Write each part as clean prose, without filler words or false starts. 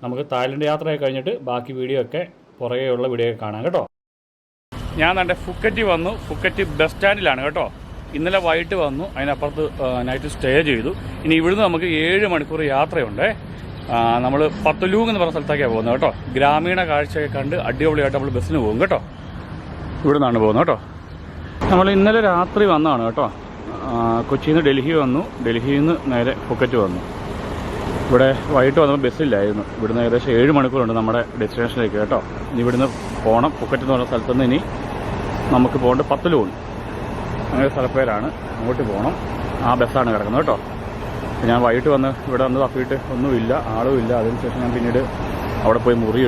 നമുക്ക് തായ്ലൻഡ് യാത്രയൊക്കെ കഴിഞ്ഞിട്ട് ബാക്കി വീഡിയോ ഒക്കെ പുറകെയുള്ള വീഡിയോ ഒക്കെ കാണാം കേട്ടോ. ഞാൻ എൻ്റെ ഫുക്കറ്റ് വന്നു. ഫുക്കറ്റ് ബസ് സ്റ്റാൻഡിലാണ് കേട്ടോ. ഇന്നലെ വൈകിട്ട് വന്നു, അതിനപ്പുറത്ത് നൈറ്റ് സ്റ്റേ ചെയ്തു. ഇനി ഇവിടുന്ന് നമുക്ക് 7 മണിക്കൂർ യാത്രയുണ്ട്. നമ്മൾ പത്തലൂങ് എന്ന് പറഞ്ഞ സ്ഥലത്തേക്കാണ് പോകുന്നത് കേട്ടോ. ഗ്രാമീണ കാഴ്ചയൊക്കെ കണ്ട് അടിപൊളിയായിട്ട് നമ്മൾ ബസ്സിന് പോകും കേട്ടോ. ഇവിടെ നിന്നാണ് പോകുന്നത് കേട്ടോ. നമ്മൾ ഇന്നലെ രാത്രി വന്നതാണ് കേട്ടോ. കൊച്ചിയിൽ നിന്ന് ഡൽഹി വന്നു, ഡൽഹിയിൽ നിന്ന് നേരെ ഫുക്കറ്റ് വന്നു. ഇവിടെ വൈകിട്ട് വന്നപ്പോൾ ബസ്സില്ലായിരുന്നു. ഇവിടുന്ന് ഏകദേശം 7 മണിക്കൂറുണ്ട് നമ്മുടെ ഡെസ്റ്റിനേഷനിലേക്ക് കേട്ടോ. ഇനി ഇവിടുന്ന് പോകണം. ഫുക്കറ്റ് എന്ന് പറഞ്ഞ സ്ഥലത്തുനിന്ന് ഇനി നമുക്ക് പോകേണ്ടത് പത്തലൂൺ, അങ്ങനെ സ്ഥലപ്പേരാണ്. അങ്ങോട്ട് പോകണം. ആ ബസ്സാണ് കിടക്കുന്നത് കേട്ടോ. ഞാൻ വൈകിട്ട് വന്ന് ഇവിടെ വന്ന് തപ്പിയിട്ട് ഒന്നുമില്ല, ആളുമില്ല. അതിനുശേഷം ഞാൻ പിന്നീട് അവിടെ പോയി മുറി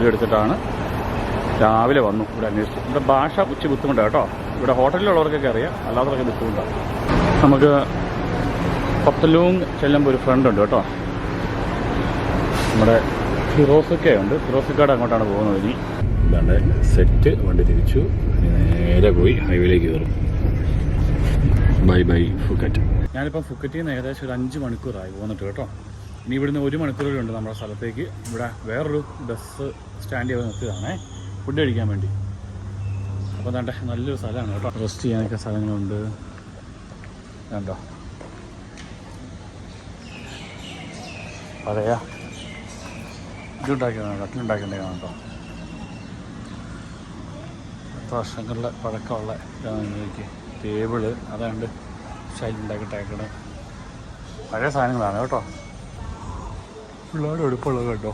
എടുത്തിട്ടാണ് രാവിലെ വന്നു ഇവിടെ അന്വേഷിച്ചു. ഇവിടെ ഭാഷ ബുദ്ധിമുട്ടാണ് കേട്ടോ. ഇവിടെ ഹോട്ടലിലുള്ളവർക്കൊക്കെ അറിയാം, അല്ലാത്തവർക്ക് ബുദ്ധിമുട്ടാണ്. നമുക്ക് പത്തലൂങ് ചെല്ലുമ്പോൾ ഒരു ഫ്രണ്ട് ഉണ്ട് കേട്ടോ. നമ്മുടെ ഫിറോസിക്കയുണ്ട്. ഫിറോസിക്കയുടെ അങ്ങോട്ടാണ് പോകുന്നത്. ഇനി ഇതാണ്ട് സെറ്റ് വണ്ടി തിരിച്ചു നേരെ പോയി ഹൈവേയിലേക്ക് കയറും. Bye bye Phuket. ഞാനിപ്പം ഫുക്കറ്റിൽ നിന്ന് ഏകദേശം ഒരു 5 മണിക്കൂറായി പോന്നിട്ട് കേട്ടോ. ഇനി ഇവിടുന്ന് 1 മണിക്കൂറുണ്ട് നമ്മുടെ സ്ഥലത്തേക്ക്. ഇവിടെ വേറൊരു ബസ് സ്റ്റാൻഡ് ചെയ്ത് നിർത്തിയതാണേ, ഫുഡ് കഴിക്കാൻ വേണ്ടി. അപ്പോൾ എന്താണ്ട് നല്ലൊരു സ്ഥലമാണ് കേട്ടോ. റെസ്റ്റ് ചെയ്യാനൊക്കെ സ്ഥലങ്ങളുണ്ട് കണ്ടോ. പഴയ ഇതുണ്ടാക്കിയതാണ്, കട്ടിലുണ്ടാക്കിയിട്ടുണ്ടായിരുന്നു കേട്ടോ. എത്ര വർഷങ്ങളിലെ പഴക്കമുള്ള ഇതാണെങ്കിൽ ടേബിള് അതാണ്ട് സ്റ്റൈലുണ്ടാക്കിയിട്ടേക്കണ്. പഴയ സാധനങ്ങളാണ് കേട്ടോ. പിള്ളേരുടെ എടുപ്പുള്ളത് കേട്ടോ.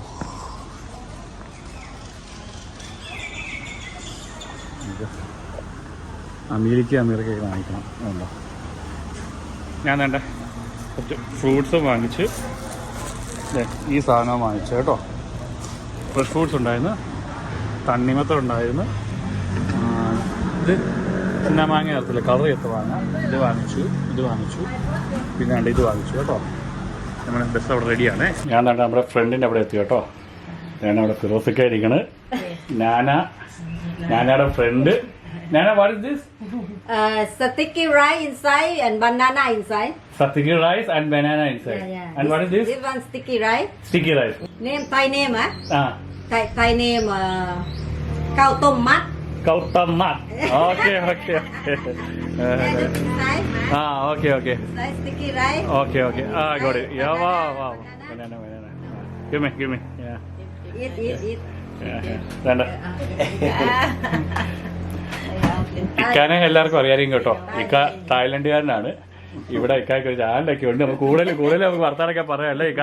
അമീറിക്കൊക്കെ വാങ്ങിക്കണം ഉണ്ടോ. ഞാൻ വേണ്ട കുറച്ച് ഫ്രൂട്ട്സും വാങ്ങിച്ച് ഈ സാധനം വാങ്ങിച്ചു കേട്ടോ. ഫ്രഷ് ഫ്രൂട്ട്സ് ഉണ്ടായിരുന്നു, തണ്ണിമത്തം ഉണ്ടായിരുന്നു. ഇത് എന്നാ മാങ്ങ ചേർത്തില്ല, കളർ ചേർത്ത് വാങ്ങാം. ഇത് വാങ്ങിച്ചു പിന്നെ ഇത് വാങ്ങിച്ചു കേട്ടോ. നമ്മുടെ ബസ് അവിടെ റെഡിയാണ്. ഞാൻ തന്നെ നമ്മുടെ ഫ്രണ്ടിൻ്റെ അവിടെ എത്തി കേട്ടോ. ഞാൻ അവിടെ ഫിറോസിക്ക ഇരിക്കണ്. ഞാനയുടെ front. Nana, what is this? Sticky rice inside and banana inside. Sticky rice and banana inside. Yeah. And what is this? This one sticky rice. Sticky rice. Thai name Thai name Khao Tom Mat. Khao Tom Mat. Okay. Okay. Slice sticky rice. Okay. I got it. Yeah, wow. Banana. Give me. Yeah. Eat. Randa. ഇക്കാനെ എല്ലാവർക്കും അറിയാനും കേട്ടോ. ഇക്ക തായ്ലൻഡുകാരനാണ്. ഇവിടെ ഇക്കായ്ക്ക് ഒരു ചാനലൊക്കെ ഉണ്ട്. നമുക്ക് കൂടുതൽ നമുക്ക് വർത്താനൊക്കെ പറയാം അല്ലേ ഇക്ക?